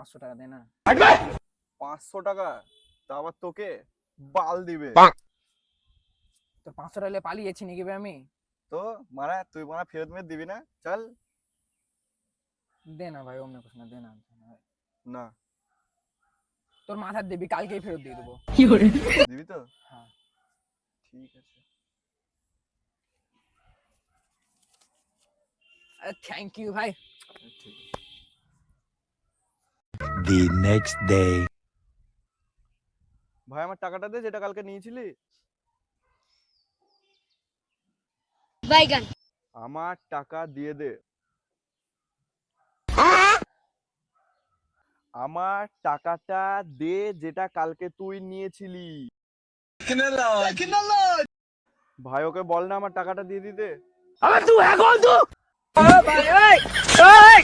500 টাকা দে না। 500 টাকা? তা আবার তোকে বাল দিবে। তোর 500 টাকা পালিয়েছি নাকি বে আমি? তো মানে তুই মানে ফেরত মেরে দিবি না? চল। দে না ভাই, অমনে কোস না, দে না ভাই। না। তোর মাথার দিবি, কালকেই ফেরত দিয়ে দেবো। দিবি তো? হ্যাঁ। ঠিক আছে। থ্যাংক ইউ ভাই। ঠিক। The next day. ভাই আমার টাকাটা দে যেটা কালকে নিয়েছিলি। বাইগান। আমার টাকা দিয়ে দে। আমার টাকাটা দে যেটা কালকে তুই নিয়েছিলি। ভাই ওকে বল না আমার টাকাটা দিয়ে দিতে। আবে তুই এখন তো ভাই, এই এই